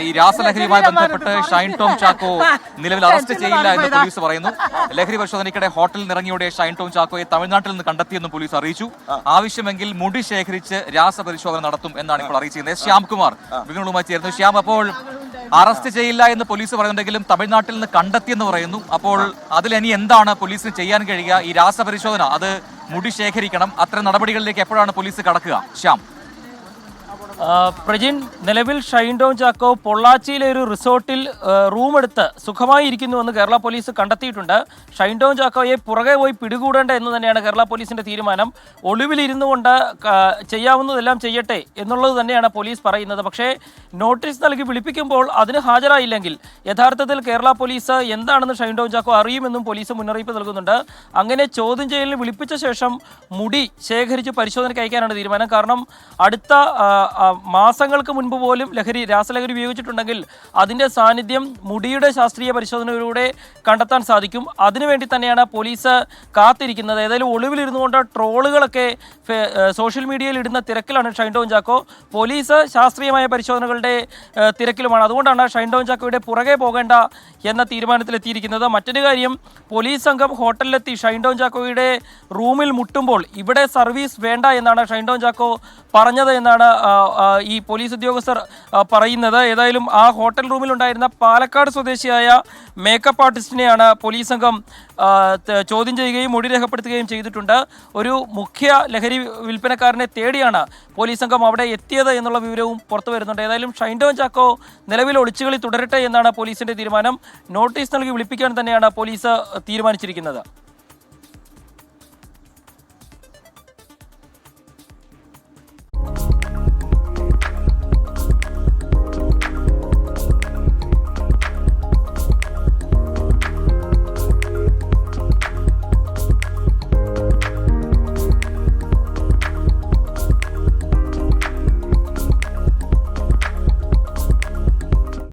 ഈ രാസലഹരിയുമായി ബന്ധപ്പെട്ട് ഷൈൻ ടോം ചാക്കോ നിലവിൽ അറസ്റ്റ് ചെയ്യില്ല എന്ന് പോലീസ് പറയുന്നു. ലഹരി പരിശോധനയ്ക്കിടെ ഹോട്ടലിൽ ഇറങ്ങിയോടെ ഷൈൻ ടോം ചാക്കോയെ തമിഴ്നാട്ടിൽ നിന്ന് കണ്ടെത്തിയെന്നും പോലീസ് അറിയിച്ചു. ആവശ്യമെങ്കിൽ മുടി ശേഖരിച്ച് രാസപരിശോധന നടത്തും എന്നാണ് ഇപ്പോൾ അറിയിച്ചിരുന്നത്. ശ്യാംകുമാർ വിവരങ്ങളുമായി ചേർന്നു. ശ്യാം, അപ്പോൾ അറസ്റ്റ് ചെയ്യില്ല എന്ന് പോലീസ് പറയുന്നുണ്ടെങ്കിലും തമിഴ്നാട്ടിൽ നിന്ന് കണ്ടെത്തിയെന്ന് പറയുന്നു. അപ്പോൾ അതിലിനി എന്താണ് പോലീസിന് ചെയ്യാൻ കഴിയുക? ഈ രാസപരിശോധന, അത് മുടി ശേഖരിക്കണം, അത്തരം നടപടികളിലേക്ക് എപ്പോഴാണ് പോലീസ് കടക്കുക? ശ്യാം. പ്രജിൻ, നിലവിൽ ഷൈൻ ടോം ചാക്കോ പൊള്ളാച്ചിയിലെ ഒരു റിസോർട്ടിൽ റൂമെടുത്ത് സുഖമായി ഇരിക്കുന്നുവെന്ന് കേരള പോലീസ് കണ്ടെത്തിയിട്ടുണ്ട്. ഷൈൻ ടോം ചാക്കോയെ പുറകെ പോയി പിടികൂടേണ്ട എന്ന് തന്നെയാണ് കേരള പോലീസിന്റെ തീരുമാനം. ഒളിവിലിരുന്നു കൊണ്ട് ചെയ്യാവുന്നതെല്ലാം ചെയ്യട്ടെ എന്നുള്ളത് തന്നെയാണ് പോലീസ് പറയുന്നത്. പക്ഷേ നോട്ടീസ് നൽകി വിളിപ്പിക്കുമ്പോൾ അതിന് ഹാജരായില്ലെങ്കിൽ യഥാർത്ഥത്തിൽ കേരള പോലീസ് എന്താണെന്ന് ഷൈൻ ടോം ചാക്കോ അറിയുമെന്നും പോലീസ് മുന്നറിയിപ്പ് നൽകുന്നുണ്ട്. അങ്ങനെ ചോദ്യം ചെയ്യലിന് വിളിപ്പിച്ച ശേഷം മുടി ശേഖരിച്ച് പരിശോധനയ്ക്ക് അയക്കാനാണ് തീരുമാനം. കാരണം അടുത്ത മാസങ്ങൾക്ക് മുൻപ് പോലും രാസലഹരി ഉപയോഗിച്ചിട്ടുണ്ടെങ്കിൽ അതിൻ്റെ സാന്നിധ്യം മുടിയുടെ ശാസ്ത്രീയ പരിശോധനയിലൂടെ കണ്ടെത്താൻ സാധിക്കും. അതിനുവേണ്ടി തന്നെയാണ് പോലീസ് കാത്തിരിക്കുന്നത്. ഏതായാലും ഒളിവിലിരുന്നു കൊണ്ട് ട്രോളുകളൊക്കെ സോഷ്യൽ മീഡിയയിൽ ഇടുന്ന തിരക്കിലാണ് ഷൈൻ ടോം ചാക്കോ. പോലീസ് ശാസ്ത്രീയമായ പരിശോധനകളുടെ തിരക്കിലുമാണ്. അതുകൊണ്ടാണ് ഷൈൻ ടോം ചാക്കോയുടെ പുറകെ പോകേണ്ട എന്ന തീരുമാനത്തിലെത്തിയിരിക്കുന്നത്. മറ്റൊരു കാര്യം, പോലീസ് സംഘം ഹോട്ടലിലെത്തി ഷൈൻ ടോം ചാക്കോയുടെ റൂമിൽ മുട്ടുമ്പോൾ ഇവിടെ സർവീസ് വേണ്ട എന്നാണ് ഷൈൻ ടോം ചാക്കോ പറഞ്ഞത് എന്നാണ് ഈ പോലീസ് ഉദ്യോഗസ്ഥർ പറയുന്നത്. ഏതായാലും ആ ഹോട്ടൽ റൂമിലുണ്ടായിരുന്ന പാലക്കാട് സ്വദേശിയായ മേക്കപ്പ് ആർട്ടിസ്റ്റിനെയാണ് പോലീസ് സംഘം ചോദ്യം ചെയ്യുകയും മൊഴി രേഖപ്പെടുത്തുകയും ചെയ്തിട്ടുണ്ട്. ഒരു മുഖ്യ ലഹരി വിൽപ്പനക്കാരനെ തേടിയാണ് പോലീസ് സംഘം അവിടെ എത്തിയത് എന്നുള്ള വിവരവും പുറത്തു വരുന്നുണ്ട്. ഏതായാലും ഷൈൻ ടോം ചാക്കോ നിലവിൽ ഒളിച്ചുകളി തുടരട്ടെ എന്നാണ് പോലീസിന്റെ തീരുമാനം. നോട്ടീസ് നൽകി വിളിപ്പിക്കാൻ തന്നെയാണ് പോലീസ് തീരുമാനിച്ചിരിക്കുന്നത്.